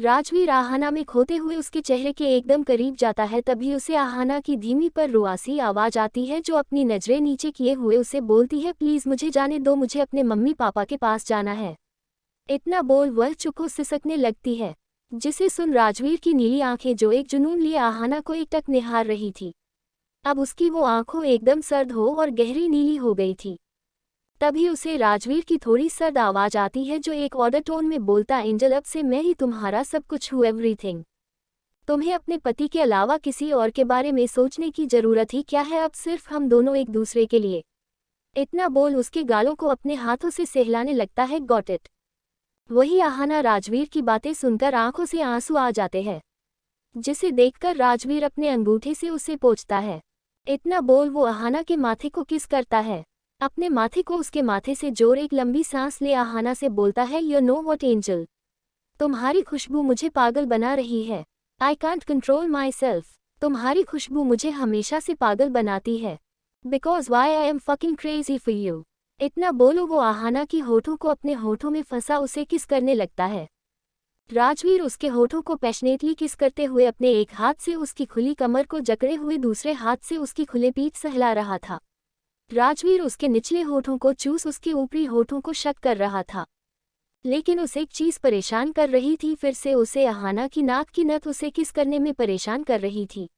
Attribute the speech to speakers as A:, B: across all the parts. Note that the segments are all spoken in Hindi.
A: राजवीर आहाना में खोते हुए उसके चेहरे के एकदम करीब जाता है। तभी उसे आहाना की धीमी पर रुआसी आवाज आती है जो अपनी नजरें नीचे किए हुए उसे बोलती है, प्लीज मुझे जाने दो, मुझे अपने मम्मी पापा के पास जाना है। इतना बोल वह चुप हो सिसकने लगती है, जिसे सुन राजवीर की नीली आंखें जो एक जुनून लिए आहाना को एकटक निहार रही थी, अब उसकी वो आंखों एकदम सर्द हो और गहरी नीली हो गई थी। तभी उसे राजवीर की थोड़ी सर्द आवाज आती है जो एक ऑर्डर टोन में बोलता, एंजल अब से मैं ही तुम्हारा सब कुछ हूँ, एवरीथिंग। तुम्हें अपने पति के अलावा किसी और के बारे में सोचने की जरूरत ही क्या है, अब सिर्फ हम दोनों एक दूसरे के लिए। इतना बोल उसके गालों को अपने हाथों से सहलाने लगता है। Got it. वही आहाना राजवीर की बातें सुनकर आंखों से आंसू आ जाते हैं, जिसे देखकर राजवीर अपने अंगूठे से उसे पोंछता है। इतना बोल वो आहाना के माथे को किस करता है, अपने माथे को उसके माथे से जोड़ एक लंबी सांस ले आहाना से बोलता है, यू नो व्हाट एंजल, तुम्हारी खुशबू मुझे पागल बना रही है। I can't control myself. तुम्हारी खुशबू मुझे हमेशा से पागल बनाती है। Because why I am fucking crazy for you. इतना बोलो वो आहाना की होठों को अपने होठों में फंसा उसे किस करने लगता है। राजवीर उसके होठों को पैशनेटली किस करते हुए अपने एक हाथ से उसकी खुली कमर को जकड़े हुए दूसरे हाथ से उसकी खुले पीठ सहला रहा था। राजवीर उसके निचले होठों को चूस उसके ऊपरी होठों को शक कर रहा था, लेकिन उसे एक चीज परेशान कर रही थी, फिर से उसे आहाना की नाक की नथ उसे किस करने में परेशान कर रही थी,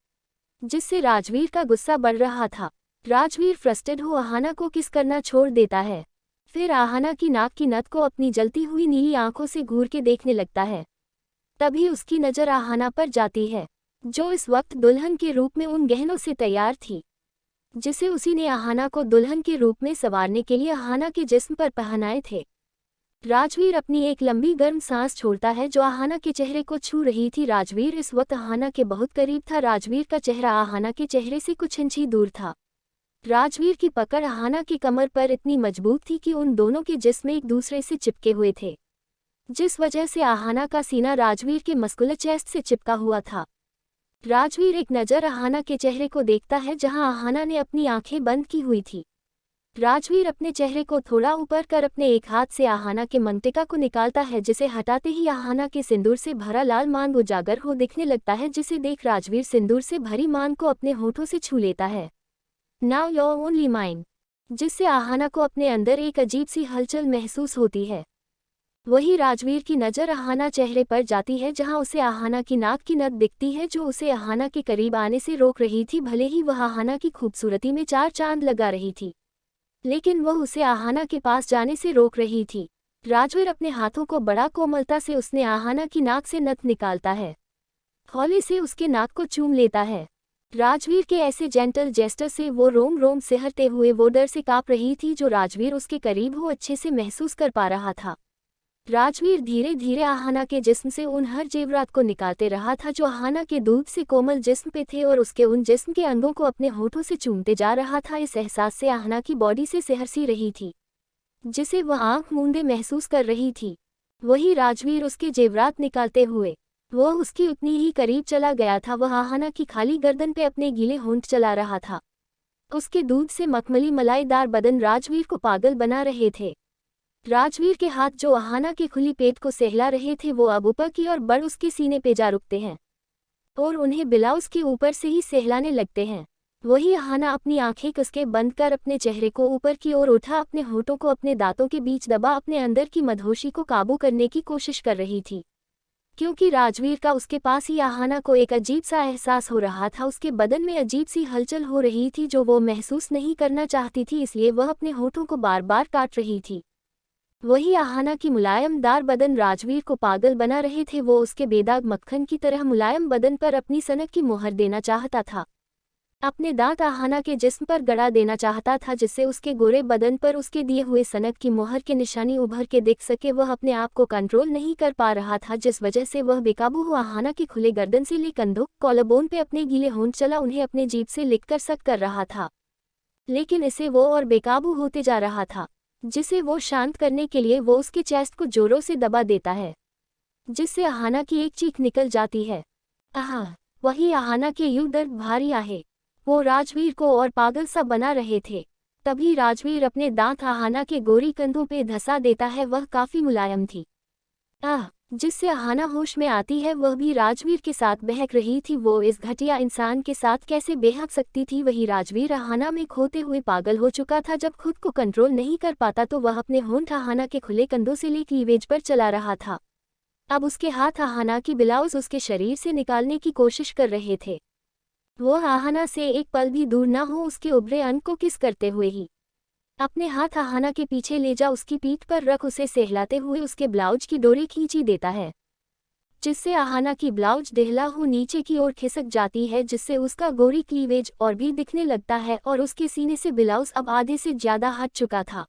A: जिससे राजवीर का गुस्सा बढ़ रहा था। राजवीर फ्रस्ट्रेटेड हो आहाना को किस करना छोड़ देता है, फिर आहाना की नाक की नथ को अपनी जलती हुई नीली आंखों से घूर के देखने लगता है। तभी उसकी नज़र आहाना पर जाती है, जो इस वक्त दुल्हन के रूप में उन गहनों से तैयार थी, जिसे उसी ने आहाना को दुल्हन के रूप में संवारने के लिए आहाना के जिस्म पर पहनाए थे। राजवीर अपनी एक लंबी गर्म सांस छोड़ता है जो आहाना के चेहरे को छू रही थी। राजवीर इस वक्त आहाना के बहुत करीब था। राजवीर का चेहरा आहाना के चेहरे से कुछ इंच ही दूर था। राजवीर की पकड़ आहाना की कमर पर इतनी मजबूत थी कि उन दोनों के जिस्म एक दूसरे से चिपके हुए थे, जिस वजह से आहाना का सीना राजवीर के मस्कुलर चेस्ट से चिपका हुआ था। राजवीर एक नज़र आहाना के चेहरे को देखता है जहां आहाना ने अपनी आंखें बंद की हुई थी। राजवीर अपने चेहरे को थोड़ा ऊपर कर अपने एक हाथ से आहाना के मंगटिका को निकालता है, जिसे हटाते ही आहाना के सिंदूर से भरा लाल मांग उजागर हो दिखने लगता है, जिसे देख राजवीर सिंदूर से भरी मांग को अपने होठों से छू लेता है। नाउ योर ओनली माइन, जिससे आहाना को अपने अंदर एक अजीब सी हलचल महसूस होती है। वही राजवीर की नज़र आहाना चेहरे पर जाती है जहां उसे आहाना की नाक की नथ दिखती है जो उसे आहाना के करीब आने से रोक रही थी। भले ही वह आहाना की खूबसूरती में चार चांद लगा रही थी, लेकिन वह उसे आहाना के पास जाने से रोक रही थी। राजवीर अपने हाथों को बड़ा कोमलता से उसने आहाना की नाक से नथ निकालता है, हौले से उसके नाक को चूम लेता है। राजवीर के ऐसे जेंटल जेस्टर से वो रोम रोम सिहरते हुए वो डर से काँप रही थी जो राजवीर उसके करीब हो अच्छे से महसूस कर पा रहा था। राजवीर धीरे धीरे आहाना के जिस्म से उन हर जेवरात को निकालते रहा था जो आहाना के दूध से कोमल जिस्म पे थे और उसके उन जिस्म के अंगों को अपने होठों से चूमते जा रहा था। इस एहसास से आहाना की बॉडी से सहरसी रही थी, जिसे वह आंख मूंदे महसूस कर रही थी। वही राजवीर उसके जेवरात निकालते हुए वह उसकी उतनी ही करीब चला गया था। वह आहाना की खाली गर्दन पे अपने गीले होंठ चला रहा था। उसके दूध से मखमली मलाईदार बदन राजवीर को पागल बना रहे थे। राजवीर के हाथ जो आहाना के खुली पेट को सहला रहे थे वो अब ऊपर की ओर बढ़ उसके सीने पे जा रुकते हैं और उन्हें ब्लाउज के ऊपर से ही सहलाने लगते हैं। वही आहाना अपनी आंखें कसके बंद कर अपने चेहरे को ऊपर की ओर उठा, अपने होठों को अपने दांतों के बीच दबा अपने अंदर की मदहोशी को काबू करने की कोशिश कर रही थी, क्योंकि राजवीर का उसके पास ही आहाना को एक अजीब सा एहसास हो रहा था। उसके बदन में अजीब सी हलचल हो रही थी जो वो महसूस नहीं करना चाहती थी, इसलिए वह अपने होठों को बार बार काट रही थी। वही आहाना की मुलायमदार बदन राजवीर को पागल बना रहे थे। वो उसके बेदाग मक्खन की तरह मुलायम बदन पर अपनी सनक की मोहर देना चाहता था, अपने दांत आहाना के जिस्म पर गड़ा देना चाहता था, जिससे उसके गोरे बदन पर उसके दिए हुए सनक की मोहर के निशानी उभर के दिख सके। वह अपने आप को कंट्रोल नहीं कर पा रहा था, जिस वजह से वह बेकाबू हुआ आहाना के खुले गर्दन से ले कंधों कॉलरबोन पे अपने गीले होंठ चला उन्हें अपने जीभ से लिककर सक कर रहा था, लेकिन इसे वो और बेकाबू होते जा रहा था, जिसे वो शांत करने के लिए वो उसके चेस्ट को जोरों से दबा देता है, जिससे आहाना की एक चीख निकल जाती है। आहा! वही आहाना के यूं दर्द भारी आहे वो राजवीर को और पागल सा बना रहे थे। तभी राजवीर अपने दांत आहाना के गोरी कंधों पे धंसा देता है। वह काफी मुलायम थी। आह! जिससे आहाना होश में आती है वह भी राजवीर के साथ बहक रही थी। वो इस घटिया इंसान के साथ कैसे बहक सकती थी। वही राजवीर आहाना में खोते हुए पागल हो चुका था। जब खुद को कंट्रोल नहीं कर पाता तो वह अपने होंठ आहाना के खुले कंधों से ले क्लीवेज पर चला रहा था। अब उसके हाथ आहाना की ब्लाउज उसके शरीर से निकालने की कोशिश कर रहे थे। वो आहाना से एक पल भी दूर न हो, उसके उभरे अंग को किस करते हुए ही अपने हाथ आहाना के पीछे ले जा उसकी पीठ पर रख उसे सहलाते हुए उसके ब्लाउज की डोरी खींची देता है, जिससे आहाना की ब्लाउज डेहला हो नीचे की ओर खिसक जाती है, जिससे उसका गोरी क्लीवेज और भी दिखने लगता है और उसके सीने से ब्लाउज अब आधे से ज्यादा हट चुका था।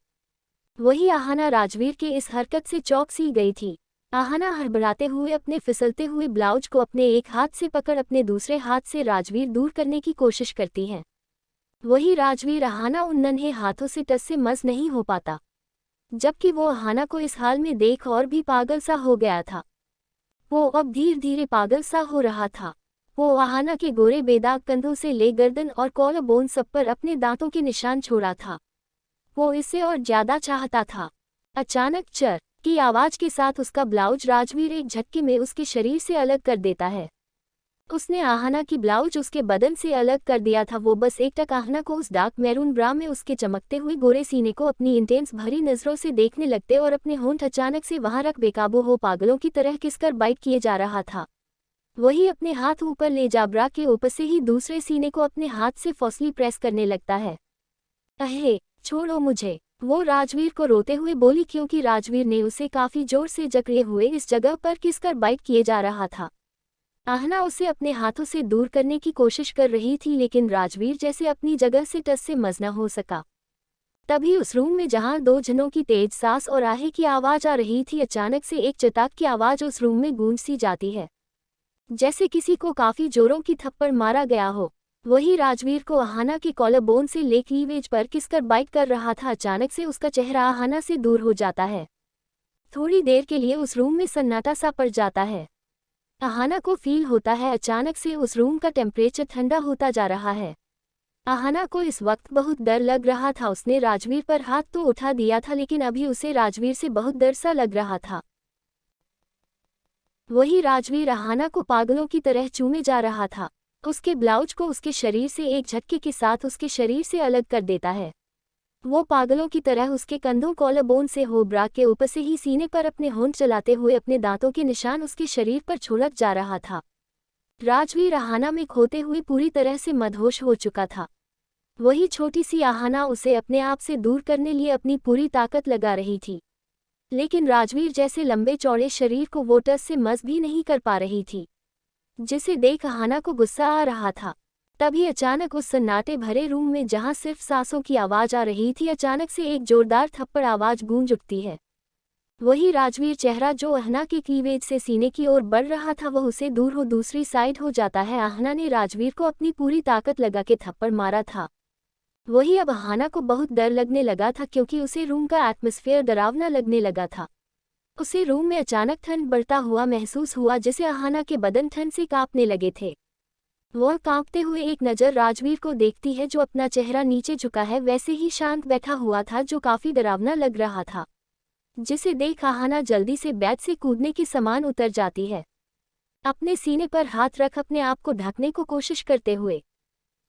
A: वही आहाना राजवीर के इस हरकत से चौंक सी गई थी। आहाना हड़बड़ाते हुए अपने फिसलते हुए ब्लाउज को अपने एक हाथ से पकड़ अपने दूसरे हाथ से राजवीर दूर करने की कोशिश करती है। वही राजवीर आहाना उन नन्हे हाथों से टस से मस नहीं हो पाता, जबकि वो आहाना को इस हाल में देख और भी पागल सा हो गया था। वो अब धीरे धीरे पागल सा हो रहा था। वो आहाना के गोरे बेदाग कंधों से ले गर्दन और कॉलर बोन सब पर अपने दांतों के निशान छोड़ा था। वो इससे और ज्यादा चाहता था। अचानक चर की आवाज के साथ उसका ब्लाउज राजवीर एक झटके में उसके शरीर से अलग कर देता है। उसने आहाना की ब्लाउज उसके बदन से अलग कर दिया था। वो बस एक टक आहाना को उस डार्क मैरून ब्रा में उसके चमकते हुए गोरे सीने को अपनी इंटेंस भरी नजरों से देखने लगते और अपने होंठ अचानक से वहां रख बेकाबू हो पागलों की तरह किसकर बाइट किए जा रहा था। वही अपने हाथ ऊपर ले जा ब्रा के ऊपर से ही दूसरे सीने को अपने हाथ से फोर्सली प्रेस करने लगता है। अहे छोड़ो मुझे, वो राजवीर को रोते हुए बोली, क्योंकि राजवीर ने उसे काफी जोर से जकड़े हुए इस जगह पर किसकर बाइट किए जा रहा था। आहना उसे अपने हाथों से दूर करने की कोशिश कर रही थी, लेकिन राजवीर जैसे अपनी जगह से टस से मस न हो सका। तभी उस रूम में जहां दो जनों की तेज सांस और आहे की आवाज आ रही थी, अचानक से एक चटाक की आवाज उस रूम में गूंज सी जाती है, जैसे किसी को काफी जोरों की थप्पड़ मारा गया हो। वही राजवीर को आहाना के कॉलर बोन से ले क्लीवेज पर किसकर बाइट कर रहा था। अचानक से उसका चेहरा आहाना से दूर हो जाता है। थोड़ी देर के लिए उस रूम में सन्नाटा सा पड़ जाता है। आहाना को फील होता है अचानक से उस रूम का टेम्परेचर ठंडा होता जा रहा है। आहाना को इस वक्त बहुत डर लग रहा था। उसने राजवीर पर हाथ तो उठा दिया था, लेकिन अभी उसे राजवीर से बहुत डर सा लग रहा था। वही राजवीर आहाना को पागलों की तरह चूमे जा रहा था। उसके ब्लाउज को उसके शरीर से एक झटके के साथ उसके शरीर से अलग कर देता है। वो पागलों की तरह उसके कंधों कॉलर बोन से हो ब्रा के ऊपर से ही सीने पर अपने होंठ चलाते हुए अपने दांतों के निशान उसके शरीर पर छोड़क जा रहा था। राजवीर आहाना में खोते हुए पूरी तरह से मदहोश हो चुका था। वही छोटी सी आहाना उसे अपने आप से दूर करने लिए अपनी पूरी ताकत लगा रही थी, लेकिन राजवीर जैसे लंबे चौड़े शरीर को वो टस से मस भी नहीं कर पा रही थी, जिसे देख आहाना को गुस्सा आ रहा था। तभी अचानक उस सन्नाटे भरे रूम में जहां सिर्फ सांसों की आवाज आ रही थी, अचानक से एक जोरदार थप्पड़ आवाज गूंज उठती है। वही राजवीर चेहरा जो आहना के क्लीवेज से सीने की ओर बढ़ रहा था, वह उसे दूर हो दूसरी साइड हो जाता है। आहना ने राजवीर को अपनी पूरी ताकत लगा के थप्पड़ मारा था। वही अब आहना को बहुत डर लगने लगा था, क्योंकि उसे रूम का एटमॉस्फेयर डरावना लगने लगा था। उसे रूम में अचानक ठंड बढ़ता हुआ महसूस हुआ, जिसे आहना के बदन ठंड से कांपने लगे थे। वह कांपते हुए एक नज़र राजवीर को देखती है, जो अपना चेहरा नीचे झुका है वैसे ही शांत बैठा हुआ था, जो काफी डरावना लग रहा था, जिसे देख आहाना जल्दी से बेड से कूदने की समान उतर जाती है। अपने सीने पर हाथ रख अपने आप को ढकने को कोशिश करते हुए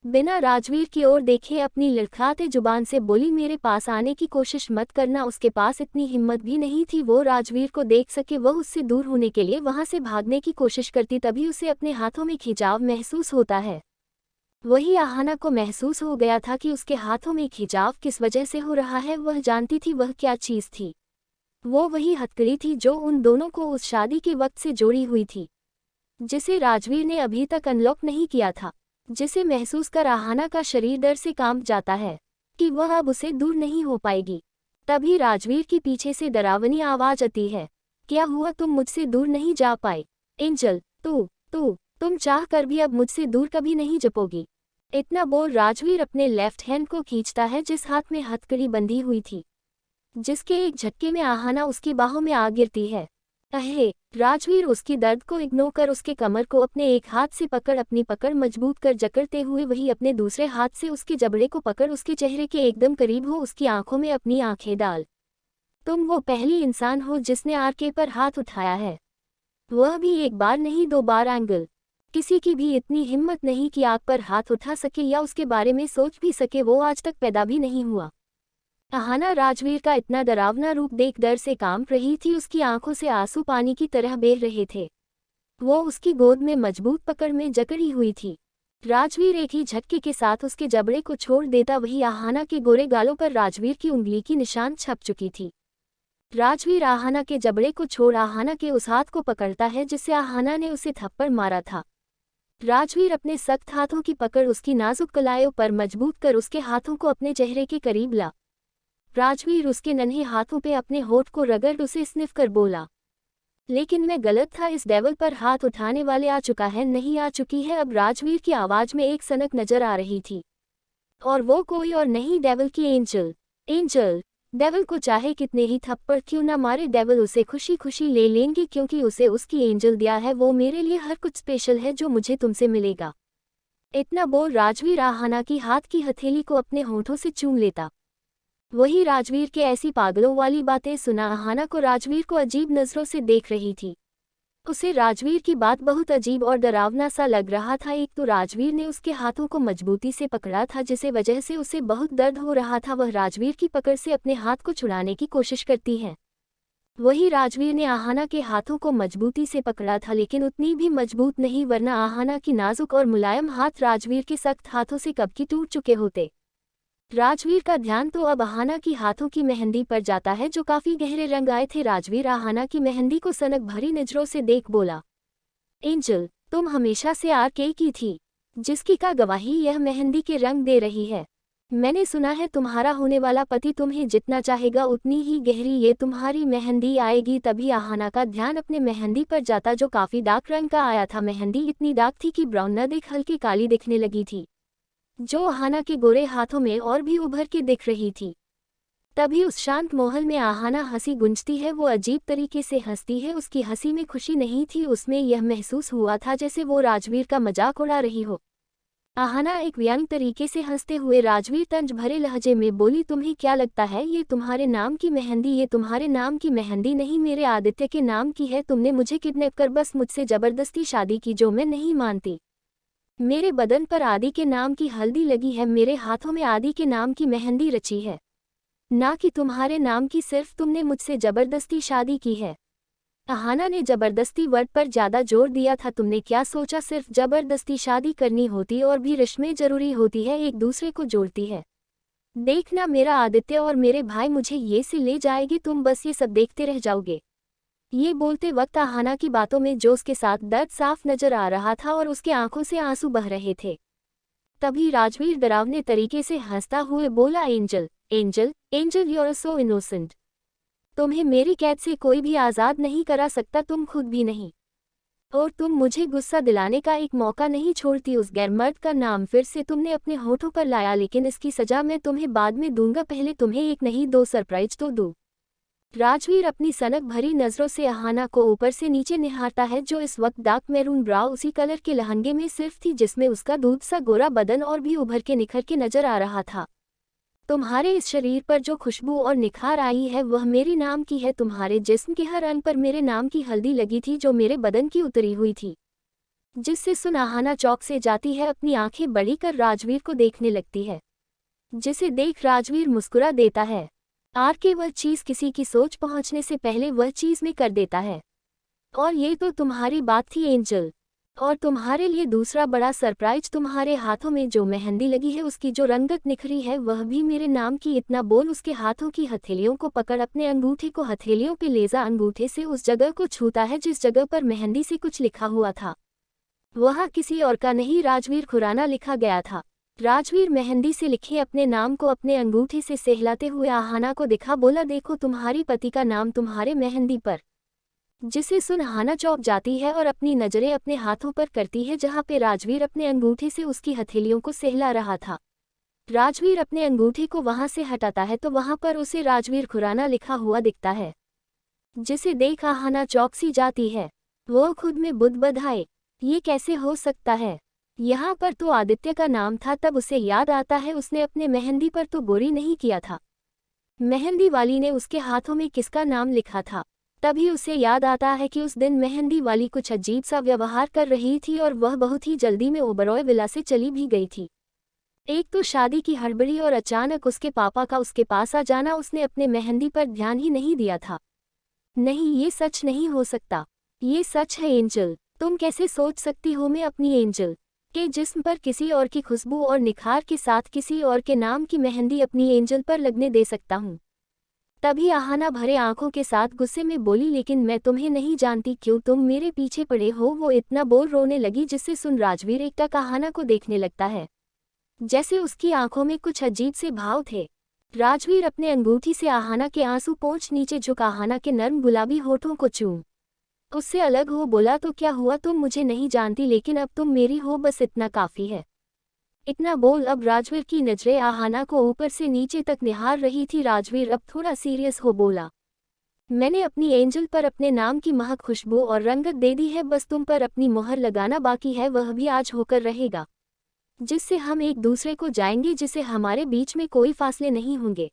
A: बिना राजवीर की ओर देखे अपनी लड़खड़ाते जुबान से बोली, मेरे पास आने की कोशिश मत करना। उसके पास इतनी हिम्मत भी नहीं थी वो राजवीर को देख सके। वह उससे दूर होने के लिए वहां से भागने की कोशिश करती, तभी उसे अपने हाथों में खिंचाव महसूस होता है। वही आहाना को महसूस हो गया था कि उसके हाथों में खिंचाव किस वजह से हो रहा है। वह जानती थी वह क्या चीज थी। वो वही हथकड़ी थी जो उन दोनों को उस शादी के वक्त से जोड़ी हुई थी, जिसे राजवीर ने अभी तक अनलॉक नहीं किया था, जिसे महसूस कर आहाना का शरीर डर से कांप जाता है कि वह अब उसे दूर नहीं हो पाएगी। तभी राजवीर की पीछे से डरावनी आवाज आती है, क्या हुआ, तुम मुझसे दूर नहीं जा पाए? एंजल, तुम चाह कर भी अब मुझसे दूर कभी नहीं जपोगी। इतना बोल राजवीर अपने लेफ्ट हैंड को खींचता है, जिस हाथ में हथकड़ी बंधी हुई थी, जिसके एक झटके में आहाना उसकी बाहों में आ गिरती है। अहे! राजवीर उसकी दर्द को इग्नोर कर उसके कमर को अपने एक हाथ से पकड़ अपनी पकड़ मजबूत कर जकड़ते हुए वही अपने दूसरे हाथ से उसके जबड़े को पकड़ उसके चेहरे के एकदम करीब हो उसकी आंखों में अपनी आंखें डाल। तुम वो पहली इंसान हो जिसने आरके पर हाथ उठाया है। वह भी एक बार नहीं 2 बार एंगल। किसी की भी इतनी हिम्मत नहीं कि आग पर हाथ उठा सके या उसके बारे में सोच भी सके, वो आज तक पैदा भी नहीं हुआ। अहाना राजवीर का इतना डरावना रूप देख डर से कांप रही थी, उसकी आंखों से आंसू पानी की तरह बह रहे थे। वो उसकी गोद में मजबूत पकड़ में जकड़ी हुई थी। राजवीर एक ही झटके के साथ उसके जबड़े को छोड़ देता, वही आहाना के गोरे गालों पर राजवीर की उंगली की निशान छप चुकी थी। राजवीर आहाना के जबड़े को छोड़ आहाना के उस हाथ को पकड़ता है जिससे आहाना ने उसे थप्पड़ मारा था। राजवीर अपने सख्त हाथों की पकड़ उसकी नाजुक कलाइयों पर मजबूत कर उसके हाथों को अपने चेहरे के करीब ला। राजवीर उसके नन्हे हाथों पे अपने होठ को रगड़ उसे स्निफ कर बोला, लेकिन मैं गलत था, इस डेविल पर हाथ उठाने वाले आ चुका है, नहीं आ चुकी है। अब राजवीर की आवाज में एक सनक नजर आ रही थी, और वो कोई और नहीं, डेविल की एंजल। एंजल डेविल को चाहे कितने ही थप्पड़ क्यों न मारे, डेविल उसे खुशी खुशी ले लेंगे क्योंकि उसे उसकी एंजल दिया है। वो मेरे लिए हर कुछ स्पेशल है जो मुझे तुमसे मिलेगा। इतना बोल राजवीर आहाना की हाथ की हथेली को अपने होठों से चूम लेता। वही राजवीर के ऐसी पागलों वाली बातें सुना आहाना को राजवीर को अजीब नजरों से देख रही थी। उसे राजवीर की बात बहुत अजीब और डरावना सा लग रहा था। एक तो राजवीर ने उसके हाथों को मजबूती से पकड़ा था जिसे वजह से उसे बहुत दर्द हो रहा था। वह राजवीर की पकड़ से अपने हाथ को छुड़ाने की कोशिश करती है। वही राजवीर ने आहाना के हाथों को मजबूती से पकड़ा था, लेकिन उतनी भी मजबूत नहीं, वरना आहाना की नाजुक और मुलायम हाथ राजवीर के सख्त हाथों से कब की टूट चुके होते। राजवीर का ध्यान तो अब आहाना की हाथों की मेहंदी पर जाता है जो काफी गहरे रंग आए थे। राजवीर आहाना की मेहंदी को सनक भरी नजरों से देख बोला, एंजल तुम हमेशा से आरके की थी, जिसकी का गवाही यह मेहंदी के रंग दे रही है। मैंने सुना है तुम्हारा होने वाला पति तुम्हें जितना चाहेगा उतनी ही गहरी ये तुम्हारी मेहंदी आएगी। तभी आहाना का ध्यान अपने मेहंदी पर जाता जो काफी डार्क रंग का आया था। मेहंदी इतनी डार्क थी कि ब्राउन न दिख हल्की काली दिखने लगी थी, जो आहाना के गोरे हाथों में और भी उभर के दिख रही थी। तभी उस शांत मोहल में आहाना हंसी गुंजती है। वो अजीब तरीके से हंसती है, उसकी हंसी में खुशी नहीं थी, उसमें यह महसूस हुआ था जैसे वो राजवीर का मजाक उड़ा रही हो। आहाना एक व्यंग तरीके से हंसते हुए राजवीर तंज भरे लहजे में बोली, तुम्हें क्या लगता है ये तुम्हारे नाम की मेहंदी? ये तुम्हारे नाम की मेहंदी नहीं, मेरे आदित्य के नाम की है। तुमने मुझे किडनैप कर बस मुझसे जबरदस्ती शादी की, जो मैं नहीं मानती। मेरे बदन पर आदि के नाम की हल्दी लगी है, मेरे हाथों में आदि के नाम की मेहंदी रची है, ना कि तुम्हारे नाम की। सिर्फ तुमने मुझसे जबरदस्ती शादी की है। आहाना ने जबरदस्ती वर्ड पर ज्यादा जोर दिया था। तुमने क्या सोचा सिर्फ जबरदस्ती शादी करनी होती और भी रस्में जरूरी होती है, एक दूसरे को जोड़ती है। देखना मेरा आदित्य और मेरे भाई मुझे ये से ले जाएगी, तुम बस ये सब देखते रह जाओगे। ये बोलते वक्त आहाना की बातों में जोश के साथ दर्द साफ नजर आ रहा था और उसके आंखों से आंसू बह रहे थे। तभी राजवीर डरावने तरीके से हंसता हुए बोला, angel angel angel you are so innocent. तुम्हें मेरी कैद से कोई भी आज़ाद नहीं करा सकता, तुम खुद भी नहीं, और तुम मुझे गुस्सा दिलाने का एक मौका नहीं छोड़ती। उस गैरमर्द का नाम फिर से तुमने अपने होठों पर लाया, लेकिन इसकी सजा मैं तुम्हें बाद में दूंगा, पहले तुम्हें एक नहीं 2 सरप्राइज तो दूं। राजवीर अपनी सनक भरी नजरों से आहाना को ऊपर से नीचे निहारता है, जो इस वक्त डार्क मैरून ब्राउ उसी कलर के लहंगे में सिर्फ थी जिसमें उसका दूध सा गोरा बदन और भी उभर के निखर के नजर आ रहा था। तुम्हारे इस शरीर पर जो खुशबू और निखार आई है वह मेरी नाम की है। तुम्हारे जिस्म के हर अंग पर मेरे नाम की हल्दी लगी थी जो मेरे बदन की उतरी हुई थी, जिससे सुन आहाना चौक से जाती है, अपनी आंखें बड़ी कर राजवीर को देखने लगती है, जिसे देख राजवीर मुस्कुरा देता है। आर वह चीज किसी की सोच पहुंचने से पहले वह चीज में कर देता है। और ये तो तुम्हारी बात थी एंजल, और तुम्हारे लिए दूसरा बड़ा सरप्राइज, तुम्हारे हाथों में जो मेहंदी लगी है उसकी जो रंगत निखरी है वह भी मेरे नाम की। इतना बोल उसके हाथों की हथेलियों को पकड़ अपने अंगूठे को हथेलियों पे लेजा अंगूठे से उस जगह को छूता है जिस जगह पर मेहंदी से कुछ लिखा हुआ था। वह किसी और का नहीं, राजवीर खुराना लिखा गया था। राजवीर मेहंदी से लिखे अपने नाम को अपने अंगूठे से सहलाते हुए आहाना को दिखा, बोला, देखो तुम्हारी पति का नाम तुम्हारे मेहंदी पर। जिसे सुन आहाना चौंक जाती है और अपनी नजरें अपने हाथों पर करती है जहां पे राजवीर अपने अंगूठे से उसकी हथेलियों को सहला रहा था। राजवीर अपने अंगूठे को वहां से हटाता है तो वहां पर उसे राजवीर खुराना लिखा हुआ दिखता है, जिसे देख आहाना चौंक सी जाती है। वो खुद में बुदबुदाए, ये कैसे हो सकता है, यहाँ पर तो आदित्य का नाम था। तब उसे याद आता है उसने अपने मेहंदी पर तो गोरी नहीं किया था, मेहंदी वाली ने उसके हाथों में किसका नाम लिखा था। तभी उसे याद आता है कि उस दिन मेहंदी वाली कुछ अजीब सा व्यवहार कर रही थी और वह बहुत ही जल्दी में ओबरॉय विला से चली भी गई थी। एक तो शादी की हड़बड़ी और अचानक उसके पापा का उसके पास आ जाना, उसने अपने मेहंदी पर ध्यान ही नहीं दिया था। नहीं, ये सच नहीं हो सकता। ये सच है एंजल। तुम कैसे सोच सकती हो मैं अपनी एंजल के जिस्म पर किसी और की खुशबू और निखार के साथ किसी और के नाम की मेहंदी अपनी एंजल पर लगने दे सकता हूँ? तभी आहाना भरे आंखों के साथ गुस्से में बोली, लेकिन मैं तुम्हें नहीं जानती, क्यों तुम मेरे पीछे पड़े हो? वो इतना बोल रोने लगी जिससे सुन राजवीर एकटक आहाना को देखने लगता है, जैसे उसकी आंखों में कुछ अजीब से भाव थे। राजवीर अपने अंगूठी से आहाना के आंसू पोंछ नीचे झुक आहाना के नर्म गुलाबी होठों को चूम उससे अलग हो बोला, तो क्या हुआ? तुम मुझे नहीं जानती, लेकिन अब तुम मेरी हो, बस इतना काफी है। इतना बोल अब राजवीर की नजरें आहाना को ऊपर से नीचे तक निहार रही थी। राजवीर अब थोड़ा सीरियस हो बोला, मैंने अपनी एंजल पर अपने नाम की महक, खुशबू और रंगत दे दी है, बस तुम पर अपनी मोहर लगाना बाकी है। वह भी आज होकर रहेगा, जिससे हम एक दूसरे को जाएंगे, जिससे हमारे बीच में कोई फासले नहीं होंगे।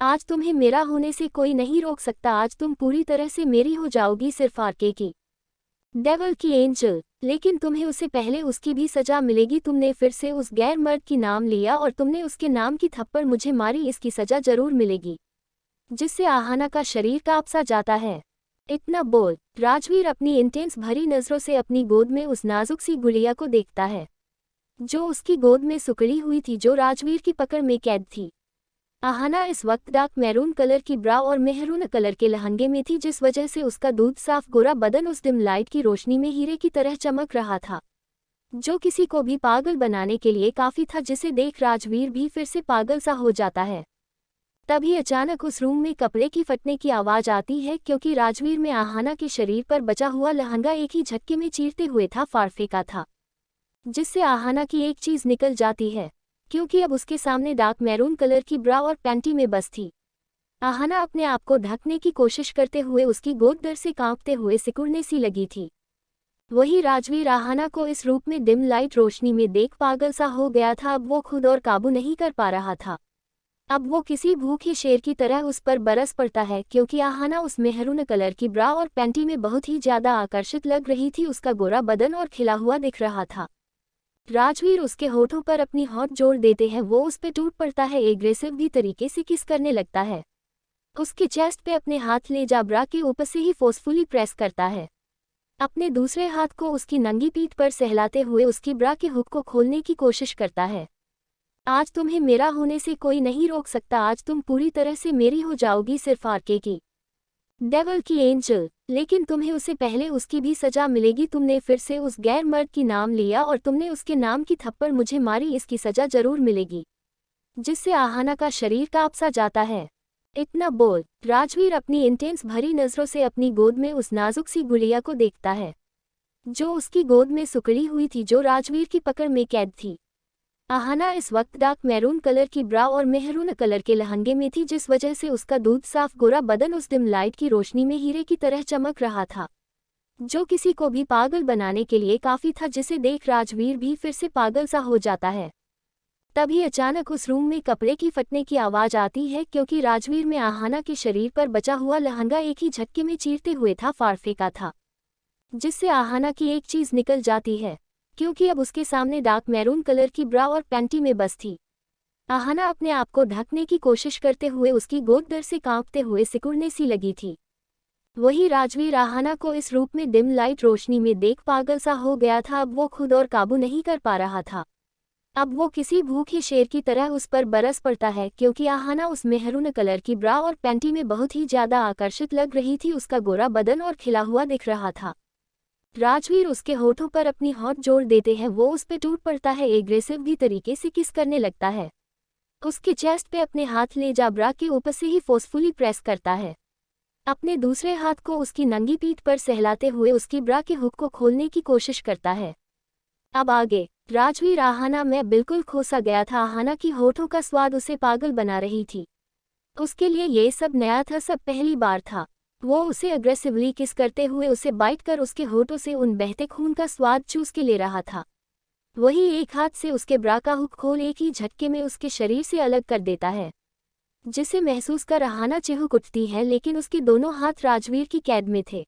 A: आज तुम्हें मेरा होने से कोई नहीं रोक सकता। आज तुम पूरी तरह से मेरी हो जाओगी, सिर्फ आरके की डेविल की एंजल। लेकिन तुम्हें उससे पहले उसकी भी सजा मिलेगी। तुमने फिर से उस गैर मर्द की नाम लिया और तुमने उसके नाम की थप्पड़ मुझे मारी, इसकी सजा जरूर मिलेगी, जिससे आहाना का शरीर कांप सा जाता है। इतना बोल राजवीर अपनी इंटेंस भरी नजरों से अपनी गोद में उस नाजुक सी गुड़िया को देखता है, जो उसकी गोद में सुकड़ी हुई थी, जो राजवीर की पकड़ में कैद थी। आहाना इस वक्त डार्क मैरून कलर की ब्रा और मेहरून कलर के लहंगे में थी, जिस वजह से उसका दूध साफ गोरा बदन उस डिम लाइट की रोशनी में हीरे की तरह चमक रहा था, जो किसी को भी पागल बनाने के लिए काफी था, जिसे देख राजवीर भी फिर से पागल सा हो जाता है। तभी अचानक उस रूम में कपड़े की फटने की आवाज आती है, क्योंकि राजवीर में आहाना के शरीर पर बचा हुआ लहंगा एक ही झटके में चीरते हुए था फाड़ फेंका था, जिससे आहाना की एक चीज निकल जाती है, क्योंकि अब उसके सामने डार्क मैरून कलर की ब्रा और पैंटी में बस थी। आहाना अपने आप को ढकने की कोशिश करते हुए उसकी गोद डर से कांपते हुए सिकुड़ने सी लगी थी। वही राजवीर आहाना को इस रूप में डिम लाइट रोशनी में देख पागल सा हो गया था। अब वो खुद और काबू नहीं कर पा रहा था। अब वो किसी भूखे शेर की तरह उस पर बरस पड़ता है, क्योंकि आहाना उस मेहरून कलर की ब्रा और पैंटी में बहुत ही ज्यादा आकर्षित लग रही थी। उसका गोरा बदन और खिला हुआ दिख रहा था। राजवीर उसके होठों पर अपनी होठ जोड़ देते हैं, वो उस पे टूट पड़ता है, एग्रेसिव भी तरीके से किस करने लगता है। उसके चेस्ट पे अपने हाथ ले जा ब्रा के ऊपर से ही फोर्सफुली प्रेस करता है, अपने दूसरे हाथ को उसकी नंगी पीठ पर सहलाते हुए उसकी ब्रा के हुक को खोलने की कोशिश करता है। आज तुम्हें मेरा होने से कोई नहीं रोक सकता। आज तुम पूरी तरह से मेरी हो जाओगी, सिर्फ आरके की डेविल की एंजल। लेकिन तुम्हें उससे पहले उसकी भी सजा मिलेगी। तुमने फिर से उस गैर मर्द की नाम लिया और तुमने उसके नाम की थप्पड़ मुझे मारी, इसकी सजा जरूर मिलेगी, जिससे आहाना का शरीर कांप सा जाता है। इतना बोल राजवीर अपनी इंटेंस भरी नजरों से अपनी गोद में उस नाजुक सी गुड़िया को देखता है, जो उसकी गोद में सुकड़ी हुई थी, जो राजवीर की पकड़ में कैद थी। आहाना इस वक्त डार्क मैरून कलर की ब्रा और मेहरून कलर के लहंगे में थी, जिस वजह से उसका दूध साफ गोरा बदन उस डिम लाइट की रोशनी में हीरे की तरह चमक रहा था, जो किसी को भी पागल बनाने के लिए काफी था, जिसे देख राजवीर भी फिर से पागल सा हो जाता है। तभी अचानक उस रूम में कपड़े की फटने की आवाज आती है, क्योंकि राजवीर में आहाना के शरीर पर बचा हुआ लहंगा एक ही झटके में चीरते हुए था फाड़ फेंका था, जिससे आहाना की एक चीज निकल जाती है, क्योंकि अब उसके सामने डार्क मैरून कलर की ब्रा और पैंटी में बस थी। आहाना अपने आप को ढकने की कोशिश करते हुए उसकी गोद डर से कांपते हुए सिकुड़ने सी लगी थी। वही राजवीर आहाना को इस रूप में डिम लाइट रोशनी में देख पागल सा हो गया था। अब वो खुद और काबू नहीं कर पा रहा था। अब वो किसी भूखे शेर की तरह उस पर बरस पड़ता है, क्योंकि आहाना उस मेहरून कलर की ब्रा और पैंटी में बहुत ही ज्यादा आकर्षित लग रही थी। उसका गोरा बदन और खिला हुआ दिख रहा था। राजवीर उसके होठों पर अपनी होठ जोड़ देते हैं, वो उस पे टूट पड़ता है, एग्रेसिव भी तरीके से किस करने लगता है। उसके चेस्ट पे अपने हाथ ले जा ब्रा के ऊपर से ही फोर्सफुली प्रेस करता है, अपने दूसरे हाथ को उसकी नंगी पीठ पर सहलाते हुए उसकी ब्रा के हुक को खोलने की कोशिश करता है। अब आगे राजवीर आहाना में बिल्कुल खो सा गया था। आहाना की होठों का स्वाद उसे पागल बना रही थी। उसके लिए ये सब नया था, सब पहली बार था। वो उसे अग्रेसिवली किस करते हुए उसे बाइट कर उसके होठों से उन बहते खून का स्वाद चूस के ले रहा था। वही एक हाथ से उसके ब्रा का हुक खोल एक ही झटके में उसके शरीर से अलग कर देता है, जिसे महसूस कर आहाना चिहुक उठती है, लेकिन उसके दोनों हाथ राजवीर की कैद में थे।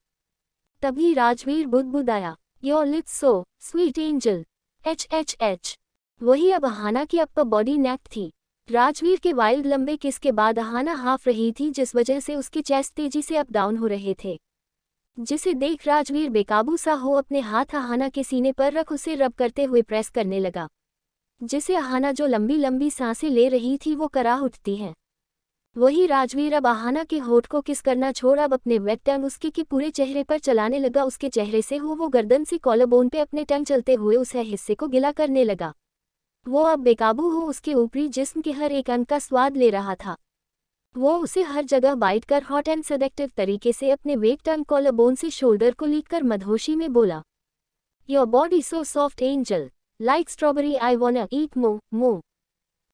A: तभी राजवीर बुदबुदाया, your lips so sweet angel, HHH। वही अब आहाना की अपर बॉडी नेक्ड थी। राजवीर के वाइल्ड लंबे किस के बाद आहाना हाफ रही थी, जिस वजह से उसके चेस्ट तेजी से अप डाउन हो रहे थे। जिसे देख राजवीर बेकाबू सा हो अपने हाथ आहाना के सीने पर रख उसे रब करते हुए प्रेस करने लगा, जिसे आहाना जो लंबी लंबी सांसें ले रही थी वो कराह उठती है। वही राजवीर अब आहाना के होठ को किस करना छोड़ अब अपने वेट टंग उसके के पूरे चेहरे पर चलाने लगा। उसके चेहरे से हो वो गर्दन से कॉलरबोन पे अपने टंग चलते हुए उस हिस्से को गिला करने लगा। वो अब बेकाबू हो उसके ऊपरी जिस्म के हर एक अंग का स्वाद ले रहा था। वो उसे हर जगह बाइट कर हॉट एंड सेडेक्टिव तरीके से अपने वेट टंग कॉलरबोन से शोल्डर को लीक कर मधोशी में बोला, your body so soft angel, like strawberry, I wanna eat more.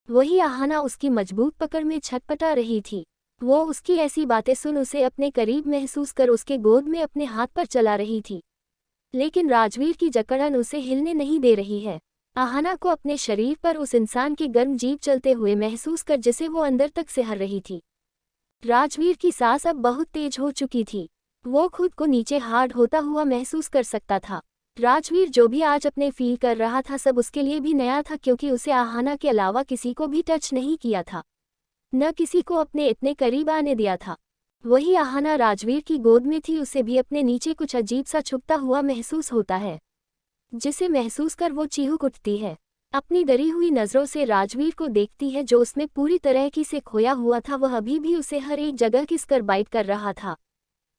A: वही आहाना उसकी मजबूत पकड़ में छटपटा रही थी। वो उसकी ऐसी बातें सुन उसे अपने करीब महसूस कर उसके गोद में अपने हाथ पर चला रही थी, लेकिन राजवीर की जकड़न उसे हिलने नहीं दे रही है। आहाना को अपने शरीर पर उस इंसान की गर्म जीभ चलते हुए महसूस कर जिसे वो अंदर तक सिहर रही थी। राजवीर की सांस अब बहुत तेज हो चुकी थी। वो खुद को नीचे हार्ड होता हुआ महसूस कर सकता था। राजवीर जो भी आज अपने फील कर रहा था सब उसके लिए भी नया था, क्योंकि उसे आहाना के अलावा किसी को भी टच नहीं किया था, न किसी को अपने इतने करीब आने दिया था। वही आहाना राजवीर की गोद में थी, उसे भी अपने नीचे कुछ अजीब सा छुपता हुआ महसूस होता है, जिसे महसूस कर वो चीहुक उठती है। अपनी डरी हुई नज़रों से राजवीर को देखती है जो उसमें पूरी तरह की से खोया हुआ था। वह अभी भी उसे हर एक जगह किस कर बाइट कर रहा था,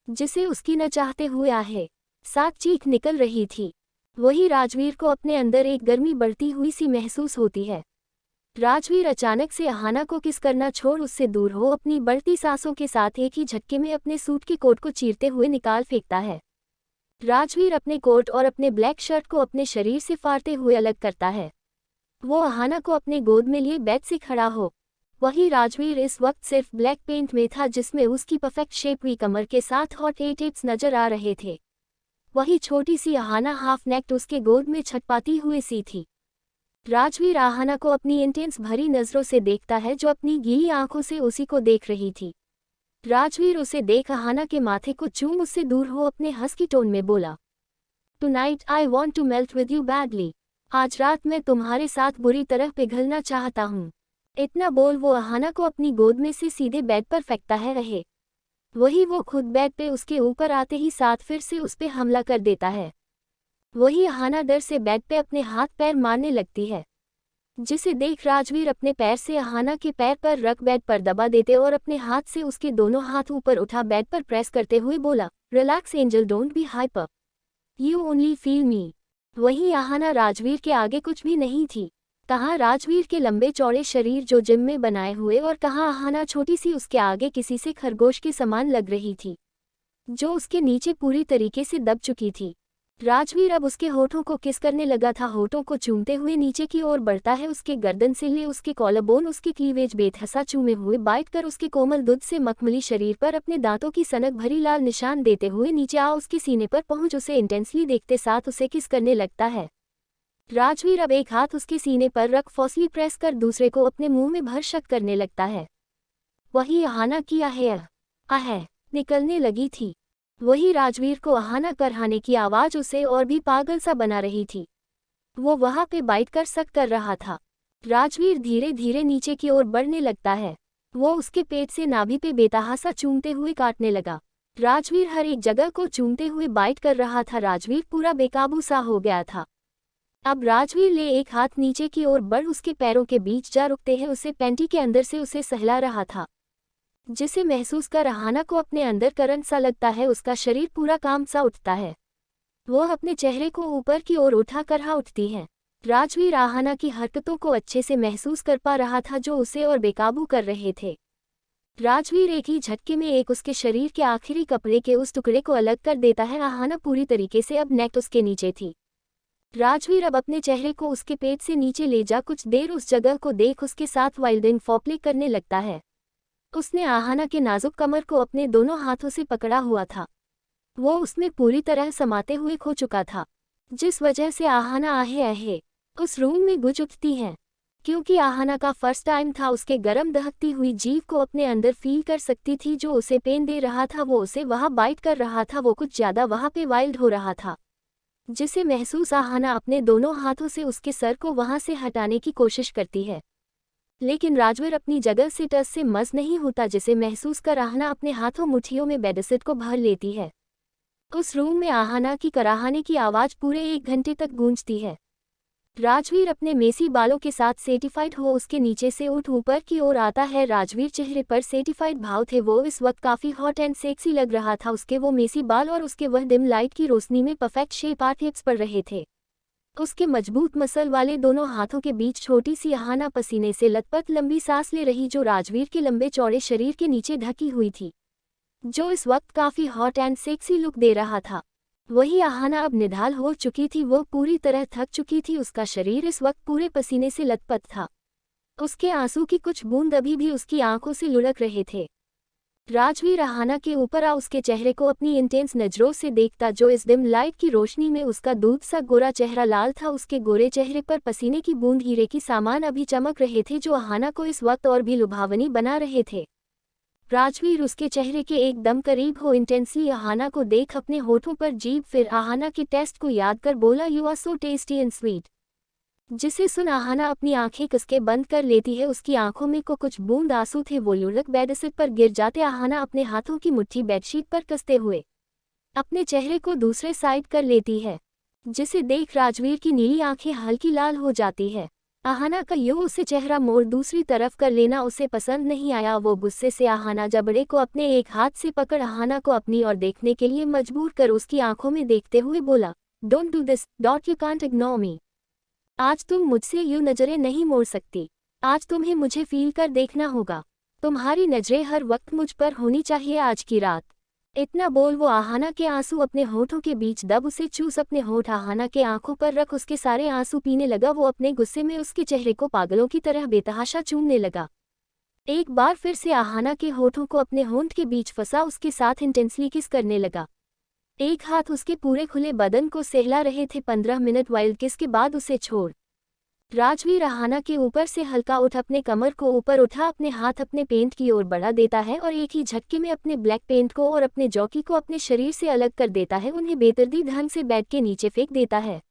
A: जिसे उसकी न चाहते हुए आहे साथ चीख निकल रही थी। वही राजवीर को अपने अंदर एक गर्मी बढ़ती हुई सी महसूस होती है। राजवीर अचानक से आहाना को किस करना छोड़ उससे दूर हो अपनी बढ़ती सांसों के साथ एक ही झटके में अपने सूट के कोट को चीरते हुए निकाल फेंकता है। राजवीर अपने कोट और अपने ब्लैक शर्ट को अपने शरीर से फाड़ते हुए अलग करता है। वो आहाना को अपने गोद में लिए बेड से खड़ा हो। वही राजवीर इस वक्त सिर्फ ब्लैक पेंट में था, जिसमें उसकी परफेक्ट शेप हुई कमर के साथ हॉट एटेप्स नजर आ रहे थे। वही छोटी सी आहाना हाफ नेक्ड उसके गोद में छटपाती हुई सी थी। राजवीर आहाना को अपनी इंटेंस भरी नजरों से देखता है जो अपनी गीली आंखों से उसी को देख रही थी। राजवीर उसे देख आहाना के माथे को चूम उससे दूर हो अपने हस्की टोन में बोला, tonight I want to melt with you badly. आज रात मैं तुम्हारे साथ बुरी तरह पिघलना चाहता हूँ। इतना बोल वो आहाना को अपनी गोद में से सीधे बेड पर फेंकता है रहे। वही वो खुद बेड पे उसके ऊपर आते ही साथ फिर से उस पे हमला कर देता है। वही आहाना डर से बेड पे अपने हाथ पैर मारने लगती है, जिसे देख राजवीर अपने पैर से आहाना के पैर पर रख बेड पर दबा देते और अपने हाथ से उसके दोनों हाथ ऊपर उठा बेड पर प्रेस करते हुए बोला, relax angel, don't be hyper, you only feel me. वही आहाना राजवीर के आगे कुछ भी नहीं थी। कहाँ राजवीर के लंबे चौड़े शरीर जो जिम में बनाए हुए, और कहाँ आहाना छोटी सी उसके आगे किसी से खरगोश के समान लग रही थी, जो उसके नीचे पूरी तरीके से दब चुकी थी। राजवीर अब उसके होठों को किस करने लगा था, होठों को चूमते हुए नीचे की ओर बढ़ता है। उसके गर्दन से ले उसके कॉलरबोन, उसके क्लीवेज बेतहसा चूमे हुए बाइट कर उसके कोमल दूध से मखमली शरीर पर अपने दांतों की सनक भरी लाल निशान देते हुए नीचे आ उसके सीने पर पहुंच उसे इंटेंसली देखते साथ उसे किस करने लगता है। राजवीर अब एक हाथ उसके सीने पर रख फोर्सली प्रेस कर दूसरे को अपने मुंह में भर शक करने लगता है। वही आहाना की आहे निकलने लगी थी। वही राजवीर को आहाना करहाने की आवाज उसे और भी पागल सा बना रही थी। वो वहां पे बाइट कर सक कर रहा था। राजवीर धीरे धीरे नीचे की ओर बढ़ने लगता है। वो उसके पेट से नाभि पे बेतहासा चूमते हुए काटने लगा। राजवीर हर एक जगह को चूमते हुए बाइट कर रहा था। राजवीर पूरा बेकाबू सा हो गया था। अब राजवीर ले एक हाथ नीचे की ओर बढ़ उसके पैरों के बीच जा रुकते हैं, उसे पैंटी के अंदर से उसे सहला रहा था, जिसे महसूस कर आहाना को अपने अंदर करंट सा लगता है। उसका शरीर पूरा काम सा उठता है। वो अपने चेहरे को ऊपर की ओर उठा कर हा उठती है। राजवीर आहाना की हरकतों को अच्छे से महसूस कर पा रहा था जो उसे और बेकाबू कर रहे थे। राजवीर एक ही झटके में एक उसके शरीर के आखिरी कपड़े के उस टुकड़े को अलग कर देता है। आहाना पूरी तरीके से अब नेक उसके नीचे थी। राजवीर अब अपने चेहरे को उसके पेट से नीचे ले जा कुछ देर उस जगह को देख उसके साथ वाइल्ड इन फोरप्ले करने लगता है। उसने आहाना के नाजुक कमर को अपने दोनों हाथों से पकड़ा हुआ था। वो उसमें पूरी तरह समाते हुए खो चुका था, जिस वजह से आहाना आहे आहे उस रूम में गुज उठती है। क्योंकि आहाना का फर्स्ट टाइम था, उसके गर्म दहकती हुई जीभ को अपने अंदर फील कर सकती थी। जो उसे पेन दे रहा था वो उसे वहाँ बाइट कर रहा था, वो कुछ ज़्यादा वहाँ पे वाइल्ड हो रहा था, जिसे महसूस आहाना अपने दोनों हाथों से उसके सर को वहाँ से हटाने की कोशिश करती है, लेकिन राजवीर अपनी जगह से टस से मस नहीं होता, जिसे महसूस कर आहाना अपने हाथों मुट्ठियों में बेडशीट को भर लेती है। उस रूम में आहाना की कराहने की आवाज़ पूरे 1 घंटे तक गूंजती है। राजवीर अपने मेसी बालों के साथ सेटिफाइड हो उसके नीचे से उठ ऊपर की ओर आता है। राजवीर चेहरे पर सेटिफाइड भाव थे, वो इस वक्त काफ़ी हॉट एंड सेक्सी लग रहा था। उसके वो मेसी बाल और उसके वह डिम लाइट की रोशनी में परफेक्ट शेप आर्टिप्स पड़ रहे थे। उसके मजबूत मसल वाले दोनों हाथों के बीच छोटी सी आहाना पसीने से लथपथ लंबी सांस ले रही, जो राजवीर के लंबे चौड़े शरीर के नीचे ढकी हुई थी, जो इस वक्त काफ़ी हॉट एंड सेक्सी लुक दे रहा था। वही आहाना अब निढाल हो चुकी थी, वो पूरी तरह थक चुकी थी, उसका शरीर इस वक्त पूरे पसीने से लथपथ था। उसके आंसू की कुछ बूंद अभी भी उसकी आंखों से लुढ़क रहे थे। राजवीर आहाना के ऊपर आ उसके चेहरे को अपनी इंटेंस नज़रों से देखता, जो इस डिम लाइट की रोशनी में उसका दूध सा गोरा चेहरा लाल था। उसके गोरे चेहरे पर पसीने की बूंद हीरे की सामान अभी चमक रहे थे, जो आहाना को इस वक्त और भी लुभावनी बना रहे थे। राजवीर उसके चेहरे के एकदम करीब हो इंटेंसली आहाना को देख अपने होठों पर जीभ फिर आहाना के टेस्ट को याद कर बोला, you are so tasty and sweet. जिसे सुन आहाना अपनी आंखें कसके बंद कर लेती है। उसकी आंखों में को कुछ बूंद आंसू थे, वो लुढ़क बेडशीट पर गिर जाते। आहाना अपने हाथों की मुट्ठी बेडशीट पर कसते हुए अपने चेहरे को दूसरे साइड कर लेती है, जिसे देख राजवीर की नीली आंखें हल्की लाल हो जाती है। आहाना का यूं उसे चेहरा मोड़ दूसरी तरफ कर लेना उसे पसंद नहीं आया। वो गुस्से से आहाना जबड़े को अपने एक हाथ से पकड़ आहाना को अपनी ओर देखने के लिए मजबूर कर उसकी आंखों में देखते हुए बोला, don't do this, dot U can't ignore me. आज तुम मुझसे यूं नजरें नहीं मोड़ सकती, आज तुम्हें मुझे फील कर देखना होगा। तुम्हारी नजरें हर वक्त मुझ पर होनी चाहिए आज की रात। इतना बोल वो आहाना के आंसू अपने होठों के बीच दब उसे चूस अपने होठ आहाना के आंखों पर रख उसके सारे आंसू पीने लगा। वो अपने गुस्से में उसके चेहरे को पागलों की तरह बेतहाशा चूमने लगा। एक बार फिर से आहाना के होठों को अपने होंठ के बीच फंसा, उसके साथ इंटेंसली किस करने लगा। एक हाथ उसके पूरे खुले बदन को सहला रहे थे। 15 मिनट वाइल्ड किस के बाद उसे छोड़ राजवीर आहाना के ऊपर से हल्का उठ अपने कमर को ऊपर उठा, अपने हाथ अपने पेंट की ओर बढ़ा देता है और एक ही झटके में अपने ब्लैक पेंट को और अपने जॉकी को अपने शरीर से अलग कर देता है। उन्हें बेदर्दी ढंग से बेड के नीचे फेंक देता है।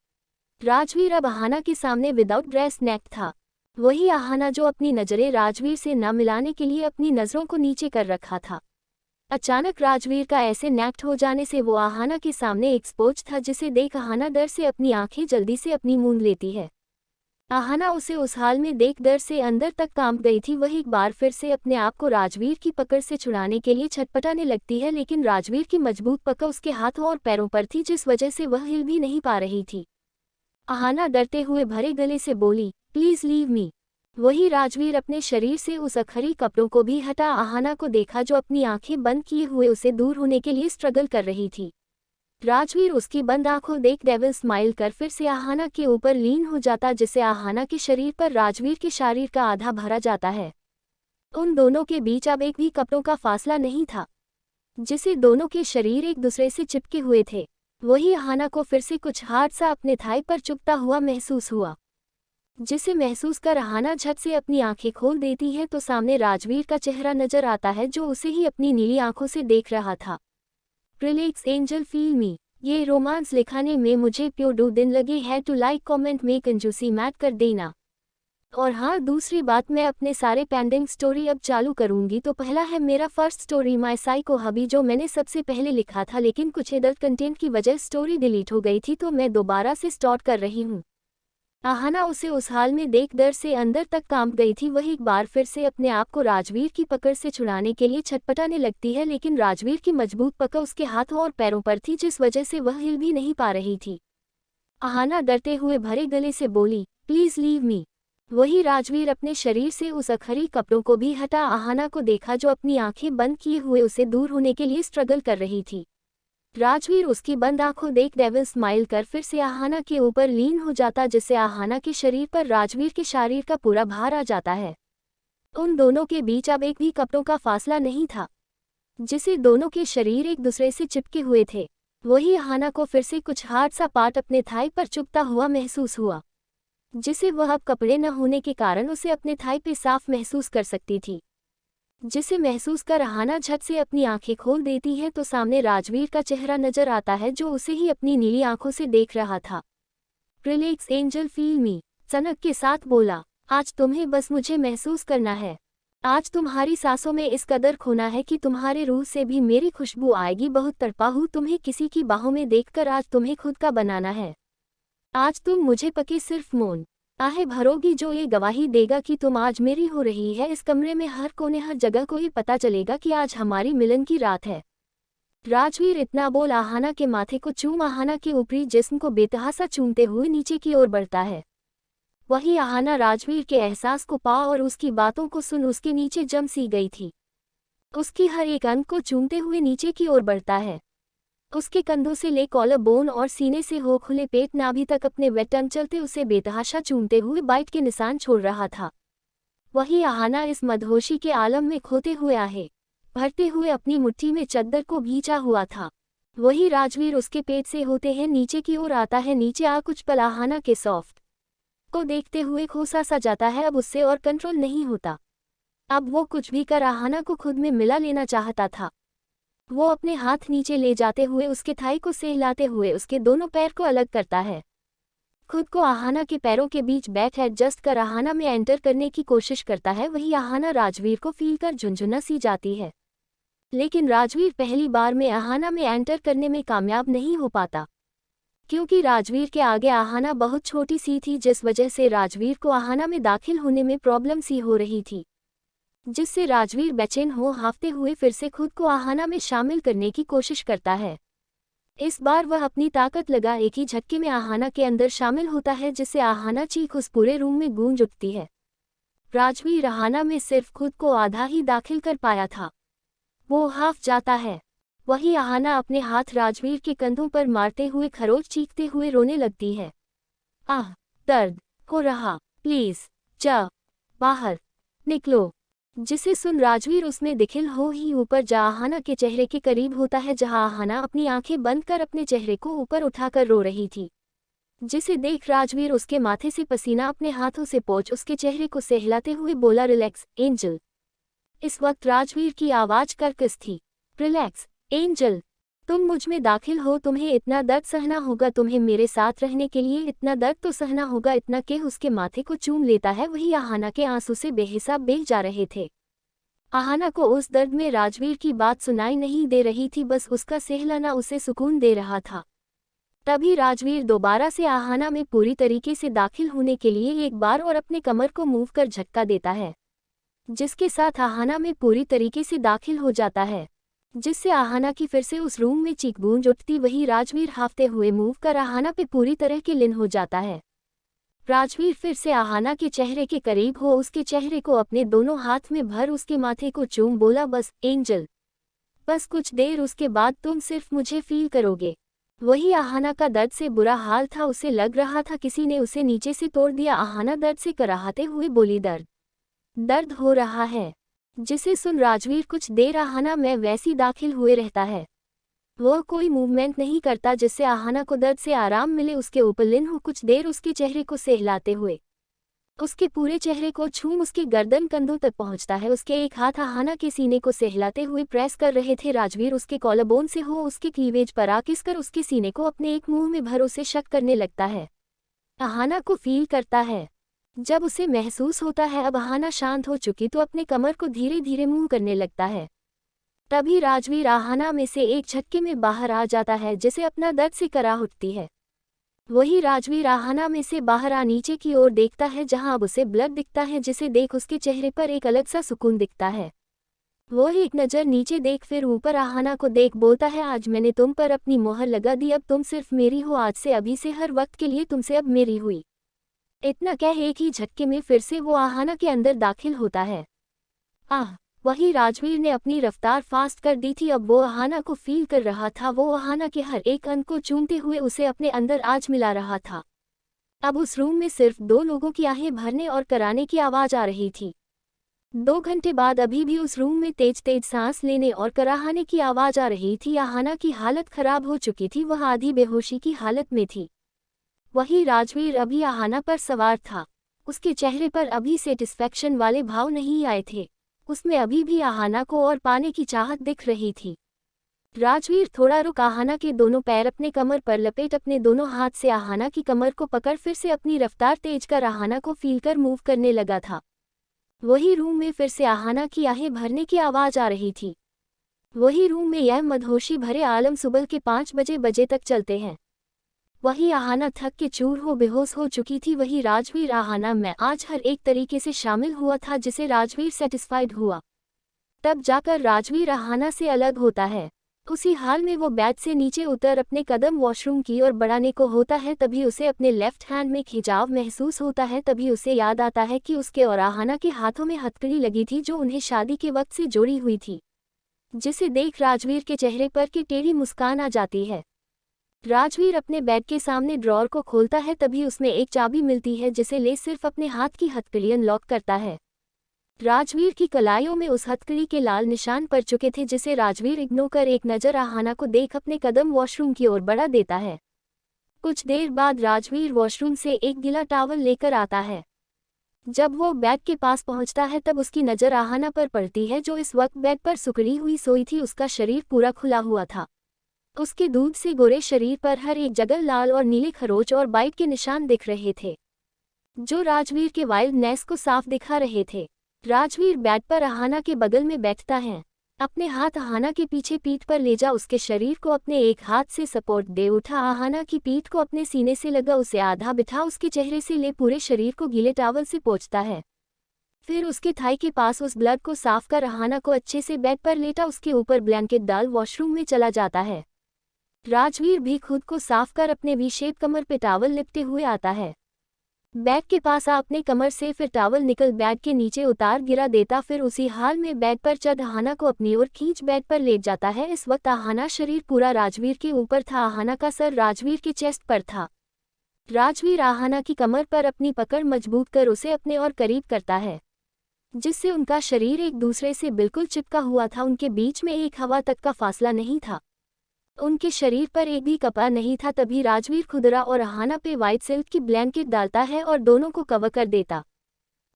A: राजवीर अब आहाना के सामने विदाउट ड्रेस नेक्ड था। वही आहाना जो अपनी नजरें राजवीर से न मिलाने के लिए अपनी नजरों को नीचे कर रखा था। अचानक राजवीर का ऐसे नेक्ड हो जाने से वो आहाना के सामने एक्सपोज था, जिसे देख आहाना डर से अपनी आंखें जल्दी से अपनी मूंद लेती है। आहाना उसे उस हाल में देख डर से अंदर तक कांप गई थी। वह एक बार फिर से अपने आप को राजवीर की पकड़ से छुड़ाने के लिए छटपटाने लगती है, लेकिन राजवीर की मजबूत पकड़ उसके हाथों और पैरों पर थी, जिस वजह से वह हिल भी नहीं पा रही थी। आहाना डरते हुए भरे गले से बोली, प्लीज लीव मी। वही राजवीर अपने शरीर से उस अखरी कपड़ों को भी हटा आहाना को देखा, जो अपनी आंखें बंद किए हुए उसे दूर होने के लिए स्ट्रगल कर रही थी। राजवीर उसकी बंद आंखों देख डेविल स्माइल कर फिर से आहाना के ऊपर लीन हो जाता, जिससे आहाना के शरीर पर राजवीर के शरीर का आधा भरा जाता है। उन दोनों के बीच अब एक भी कपड़ों का फासला नहीं था, जिसे दोनों के शरीर एक दूसरे से चिपके हुए थे। वही आहाना को फिर से कुछ हार्ड सा अपने थाई पर चुभता हुआ महसूस हुआ, जिसे महसूस कर आहाना झट से अपनी आंखें खोल देती है तो सामने राजवीर का चेहरा नजर आता है, जो उसे ही अपनी नीली आंखों से देख रहा था। Relax angel feel me. ये रोमांस लिखाने में मुझे प्योर 2 दिन लगे हैं। टू लाइक कमेंट में कंजूसी मैट कर देना। और हाँ, दूसरी बात, मैं अपने सारे पेंडिंग स्टोरी अब चालू करूंगी। तो पहला है मेरा फर्स्ट स्टोरी माय साइको हबी, जो मैंने सबसे पहले लिखा था, लेकिन कुछ एडल्ट कंटेंट की वजह स्टोरी डिलीट हो गई थी, तो मैं दोबारा से स्टार्ट कर रही हूँ। आहाना उसे उस हाल में देख डर से अंदर तक कांप गई थी। वह एक बार फिर से अपने आप को राजवीर की पकड़ से छुड़ाने के लिए छटपटाने लगती है, लेकिन राजवीर की मजबूत पकड़ उसके हाथों और पैरों पर थी, जिस वजह से वह हिल भी नहीं पा रही थी। आहाना डरते हुए भरे गले से बोली, प्लीज लीव मी। वही राजवीर अपने शरीर से उस अखरी कपड़ों को भी हटा आहाना को देखा, जो अपनी आंखें बंद किए हुए उसे दूर होने के लिए स्ट्रगल कर रही थी। राजवीर उसकी बंद आंखों देख डेविल स्माइल कर फिर से आहाना के ऊपर लीन हो जाता, जिससे आहाना के शरीर पर राजवीर के शरीर का पूरा भार आ जाता है। उन दोनों के बीच अब एक भी कपड़ों का फासला नहीं था, जिसे दोनों के शरीर एक दूसरे से चिपके हुए थे। वही आहाना को फिर से कुछ हार्ड सा पार्ट अपने थाई पर चुभता हुआ महसूस हुआ, जिसे वह अब कपड़े न होने के कारण उसे अपने थाई पे साफ महसूस कर सकती थी। जिसे महसूस कर आहाना झट से अपनी आंखें खोल देती है तो सामने राजवीर का चेहरा नजर आता है जो उसे ही अपनी नीली आंखों से देख रहा था। रिलैक्स एंजल, फील मी, सनक के साथ बोला। आज तुम्हें बस मुझे महसूस करना है। आज तुम्हारी सांसों में इस कदर खोना है कि तुम्हारे रूह से भी मेरी खुशबू आएगी। बहुत तड़पा हूँ तुम्हें किसी की बाहों में देखकर, आज तुम्हें खुद का बनाना है। आज तुम मुझे पके सिर्फ मौन आहे भरोगी जो ये गवाही देगा कि तुम आज मेरी हो रही है। इस कमरे में हर कोने हर जगह को ये पता चलेगा कि आज हमारी मिलन की रात है। राजवीर इतना बोल आहाना के माथे को चूम आहाना के ऊपरी जिस्म को बेतहासा चूमते हुए नीचे की ओर बढ़ता है। वही आहाना राजवीर के एहसास को पा और उसकी बातों को सुन उसके नीचे जम सी गई थी। उसकी हर एक अंग को चूमते हुए नीचे की ओर बढ़ता है। उसके कंधों से ले कॉलर बोन और सीने से हो खुले पेट नाभि तक अपने वेट टंग चलते उसे बेतहाशा चूमते हुए बाइट के निशान छोड़ रहा था। वही आहाना इस मदहोशी के आलम में खोते हुए आहे भरते हुए अपनी मुट्ठी में चद्दर को भींचा हुआ था। वही राजवीर उसके पेट से होते हैं नीचे की ओर आता है। नीचे आ कुछ पल आहाना के सॉफ्ट को देखते हुए खोसा सा जाता है। अब उससे और कंट्रोल नहीं होता। अब वो कुछ भी कर आहाना को खुद में मिला लेना चाहता था। वो अपने हाथ नीचे ले जाते हुए उसके थाई को सहलाते हुए उसके दोनों पैर को अलग करता है। खुद को आहाना के पैरों के बीच बैठ एडजस्ट कर आहाना में एंटर करने की कोशिश करता है। वही आहाना राजवीर को फील कर झुंझुना सी जाती है। लेकिन राजवीर पहली बार में आहाना में एंटर करने में कामयाब नहीं हो पाता, क्योंकि राजवीर के आगे आहाना बहुत छोटी सी थी, जिस वजह से राजवीर को आहाना में दाखिल होने में प्रॉब्लम सी हो रही थी, जिससे राजवीर बेचैन हो हाफते हुए फिर से खुद को आहाना में शामिल करने की कोशिश करता है। इस बार वह अपनी ताकत लगा एक ही झटके में आहाना के अंदर शामिल होता है, जिससे आहाना चीख उस पूरे रूम में गूंज उठती है। राजवीर आहाना में सिर्फ खुद को आधा ही दाखिल कर पाया था। वो हाफ जाता है। वही आहाना अपने हाथ राजवीर के कंधों पर मारते हुए खरोच चीखते हुए रोने लगती है। आह, दर्द हो रहा, प्लीज जा बाहर निकलो। जिसे सुन राजवीर उसमें दिखिल हो ही ऊपर जा आहाना के चेहरे के करीब होता है, जहां आहाना अपनी आंखें बंद कर अपने चेहरे को ऊपर उठाकर रो रही थी। जिसे देख राजवीर उसके माथे से पसीना अपने हाथों से पोंछ उसके चेहरे को सहलाते हुए बोला, रिलैक्स एंजल। इस वक्त राजवीर की आवाज कर्कश थी। रिलैक्स एंजल, तुम मुझ में दाखिल हो, तुम्हें इतना दर्द सहना होगा, तुम्हें मेरे साथ रहने के लिए इतना दर्द तो सहना होगा। इतना के उसके माथे को चूम लेता है। वही आहाना के आंसू से बेहिसाब बेह जा रहे थे। आहाना को उस दर्द में राजवीर की बात सुनाई नहीं दे रही थी, बस उसका सहलाना उसे सुकून दे रहा था। तभी राजवीर दोबारा से आहाना में पूरी तरीके से दाखिल होने के लिए एक बार और अपने कमर को मूव कर झटका देता है, जिसके साथ आहाना में पूरी तरीके से दाखिल हो जाता है, जिससे आहाना की फिर से उस रूम में चीख गूंज उठती। वही राजवीर हाफते हुए मूव कर आहाना पे पूरी तरह के लीन हो जाता है। राजवीर फिर से आहाना के चेहरे के करीब हो उसके चेहरे को अपने दोनों हाथ में भर उसके माथे को चूम बोला, बस एंजल, बस कुछ देर, उसके बाद तुम सिर्फ मुझे फील करोगे। वही आहाना का दर्द से बुरा हाल था। उसे लग रहा था किसी ने उसे नीचे से तोड़ दिया। आहाना दर्द से कराहते हुए बोली, दर्द हो रहा है। जिसे सुन राजवीर कुछ देर आहाना में वैसी दाखिल हुए रहता है। वह कोई मूवमेंट नहीं करता, जिससे आहाना को दर्द से आराम मिले। उसके ऊपर लीन हो कुछ देर उसके चेहरे को सहलाते हुए उसके पूरे चेहरे को छूम उसके गर्दन कंधों तक पहुंचता है। उसके एक हाथ आहाना के सीने को सहलाते हुए प्रेस कर रहे थे। राजवीर उसके कॉलरबोन से हो उसके क्लीवेज पर आकिसकर उसके सीने को अपने एक मुंह में भर उसे शक करने लगता है। आहाना को फील करता है। जब उसे महसूस होता है अब आहाना शांत हो चुकी तो अपने कमर को धीरे धीरे मूव करने लगता है। तभी राजवीर आहाना में से एक झटके में बाहर आ जाता है, जिसे अपना दर्द से कराह उठती है। वही राजवीर आहाना में से बाहर आ नीचे की ओर देखता है, जहां अब उसे ब्लड दिखता है, जिसे देख उसके चेहरे पर एक अलग सा सुकून दिखता है। वो एक नज़र नीचे देख फिर ऊपर आहाना को देख बोलता है, आज मैंने तुम पर अपनी मोहर लगा दी, अब तुम सिर्फ मेरी हो। आज से अभी से हर वक्त के लिए तुमसे अब मेरी हुई। इतना कह एक ही झटके में फिर से वो आहाना के अंदर दाखिल होता है। वही राजवीर ने अपनी रफ्तार फास्ट कर दी थी। अब वो आहाना को फील कर रहा था। वो आहाना के हर एक अंग को चूमते हुए उसे अपने अंदर आज मिला रहा था। अब उस रूम में सिर्फ दो लोगों की आहें भरने और कराने की आवाज आ रही थी। 2 घंटे बाद अभी भी उस रूम में तेज तेज सांस लेने और कराहने की आवाज आ रही थी। आहाना की हालत खराब हो चुकी थी। वह आधी बेहोशी की हालत में थी। वही राजवीर अभी आहाना पर सवार था। उसके चेहरे पर अभी सेटिस्फैक्शन वाले भाव नहीं आए थे। उसमें अभी भी आहाना को और पाने की चाहत दिख रही थी। राजवीर थोड़ा रुक आहाना के दोनों पैर अपने कमर पर लपेट अपने दोनों हाथ से आहाना की कमर को पकड़ फिर से अपनी रफ्तार तेज कर आहाना को फील कर मूव करने लगा था। वही रूम में फिर से आहाना की आहें भरने की आवाज़ आ रही थी। वही रूम में यह मदहोशी भरे आलम सुबह के 5 बजे तक चलते हैं। वही आहाना थक के चूर हो बेहोश हो चुकी थी। वही राजवीर आहाना में आज हर एक तरीके से शामिल हुआ था जिसे राजवीर सेटिस्फाइड हुआ। तब जाकर राजवीर आहाना से अलग होता है। उसी हाल में वो बेड से नीचे उतर अपने कदम वॉशरूम की ओर बढ़ाने को होता है। तभी उसे अपने लेफ्ट हैंड में खिंचाव महसूस होता है। तभी उसे याद आता है कि उसके और आहाना के हाथों में हथकड़ी लगी थी जो उन्हें शादी के वक्त से जोड़ी हुई थी, जिसे देख राजवीर के चेहरे पर की टेढ़ी मुस्कान आ जाती है। राजवीर अपने बेड के सामने ड्रॉर को खोलता है। तभी उसमें एक चाबी मिलती है जिसे ले सिर्फ अपने हाथ की हथकड़ी अनलॉक करता है। राजवीर की कलाइयों में उस हथकड़ी के लाल निशान पड़ चुके थे जिसे राजवीर इग्नोर कर एक नज़र आहाना को देख अपने कदम वॉशरूम की ओर बढ़ा देता है। कुछ देर बाद राजवीर वॉशरूम से एक गीला टॉवल लेकर आता है। जब वो बेड के पास पहुंचता है तब उसकी नज़र आहाना पर पड़ती है जो इस वक्त बेड पर सुकड़ी हुई सोई थी। उसका शरीर पूरा खुला हुआ था। उसके दूध से गोरे शरीर पर हर एक जगह लाल और नीले खरोच और बाइट के निशान दिख रहे थे जो राजवीर के वाइल्डनेस को साफ दिखा रहे थे। राजवीर बेड पर आहाना के बगल में बैठता है। अपने हाथ आहाना के पीछे पीठ पर ले जा उसके शरीर को अपने एक हाथ से सपोर्ट दे उठा आहाना की पीठ को अपने सीने से लगा उसे आधा बिठा उसके चेहरे से ले पूरे शरीर को गीले टॉवल से पोंछता है। फिर उसके थाई के पास उस ब्लड को साफ कर आहाना को अच्छे से बेड पर लेटा उसके ऊपर ब्लैंकेट डाल वॉशरूम में चला जाता है। राजवीर भी खुद को साफ कर अपने वी शेप कमर पे टॉवल लिपटे हुए आता है। बेड के पास अपने कमर से फिर टॉवल निकल बेड के नीचे उतार गिरा देता। फिर उसी हाल में बेड पर चढ़ आहाना को अपनी ओर खींच बेड पर लेट जाता है। इस वक्त आहाना शरीर पूरा राजवीर के ऊपर था। आहाना का सर राजवीर के चेस्ट पर था। राजवीर आहाना की कमर पर अपनी पकड़ मजबूत कर उसे अपने और करीब करता है जिससे उनका शरीर एक दूसरे से बिल्कुल चिपका हुआ था। उनके बीच में एक हवा तक का फासला नहीं था। उनके शरीर पर एक भी कपड़ा नहीं था। तभी राजवीर खुदरा और आहाना पे वाइट सिल्क की ब्लैंकेट डालता है और दोनों को कवर कर देता।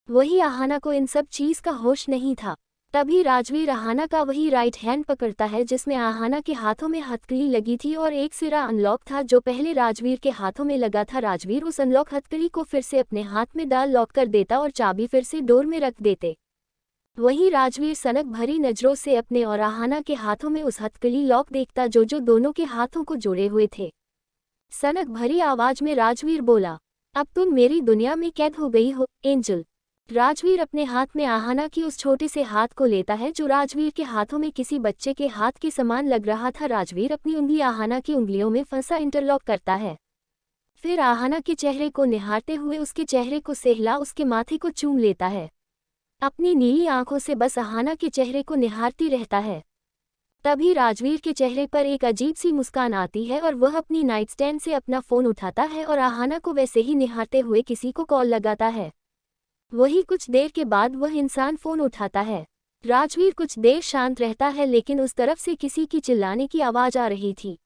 A: वही आहाना को इन सब चीज़ का होश नहीं था। तभी राजवीर आहाना का वही राइट हैंड पकड़ता है जिसमें आहाना के हाथों में हथकड़ी लगी थी और एक सिरा अनलॉक था जो पहले राजवीर के हाथों में लगा था। राजवीर उस अनलॉक हथकड़ी को फिर से अपने हाथ में डाल लॉक कर देता और चाबी फिर से डोर में रख देते। वहीं राजवीर सनक भरी नज़रों से अपने और आहाना के हाथों में उस हथकड़ी लॉक देखता जो दोनों के हाथों को जोड़े हुए थे। सनक भरी आवाज में राजवीर बोला, अब तुम मेरी दुनिया में कैद हो गई हो एंजल। राजवीर अपने हाथ में आहाना की उस छोटे से हाथ को लेता है जो राजवीर के हाथों में किसी बच्चे के हाथ के समान लग रहा था। राजवीर अपनी उंगली आहाना की उंगलियों में फंसा इंटरलॉक करता है। फिर आहाना के चेहरे को निहारते हुए उसके चेहरे को सहला उसके माथे को चूम लेता है। अपनी नीली आंखों से बस आहाना के चेहरे को निहारती रहता है। तभी राजवीर के चेहरे पर एक अजीब सी मुस्कान आती है और वह अपनी नाइट स्टैंड से अपना फ़ोन उठाता है और आहाना को वैसे ही निहारते हुए किसी को कॉल लगाता है। वही कुछ देर के बाद वह इंसान फ़ोन उठाता है। राजवीर कुछ देर शांत रहता है लेकिन उस तरफ से किसी की चिल्लाने की आवाज़ आ रही थी।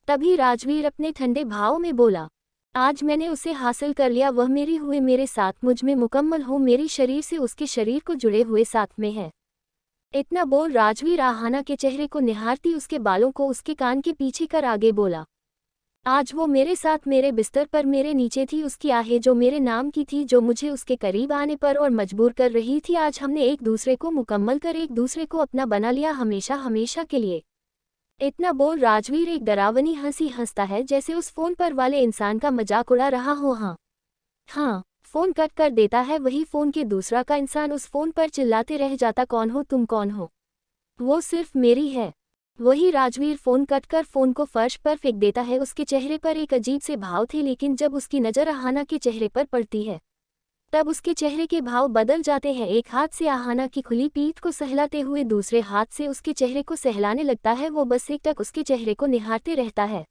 A: तभी राजवीर अपने ठंडे भाव में बोला, आज मैंने उसे हासिल कर लिया। वह मेरी हुए मेरे साथ मुझ में मुकम्मल हो, मेरी शरीर से उसके शरीर को जुड़े हुए साथ में है। इतना बोल राजवीर आहाना के चेहरे को निहारती उसके बालों को उसके कान के पीछे कर आगे बोला, आज वो मेरे साथ मेरे बिस्तर पर मेरे नीचे थी। उसकी आहें जो मेरे नाम की थी, जो मुझे उसके करीब आने पर और मजबूर कर रही थी। आज हमने एक दूसरे को मुकम्मल कर एक दूसरे को अपना बना लिया, हमेशा हमेशा के लिए। इतना बोल राजवीर एक डरावनी हंसी हंसता है जैसे उस फोन पर वाले इंसान का मजाक उड़ा रहा हो। हाँ, फोन कट कर देता है। वही फोन के दूसरा का इंसान उस फोन पर चिल्लाते रह जाता, कौन हो तुम, कौन हो? वो सिर्फ मेरी है। वही राजवीर फोन कट कर फोन को फर्श पर फेंक देता है। उसके चेहरे पर एक अजीब से भाव थे लेकिन जब उसकी नज़र आहाना के चेहरे पर पड़ती है तब उसके चेहरे के भाव बदल जाते हैं। एक हाथ से आहाना की खुली पीठ को सहलाते हुए दूसरे हाथ से उसके चेहरे को सहलाने लगता है। वो बस एक टक उसके चेहरे को निहारते रहता है।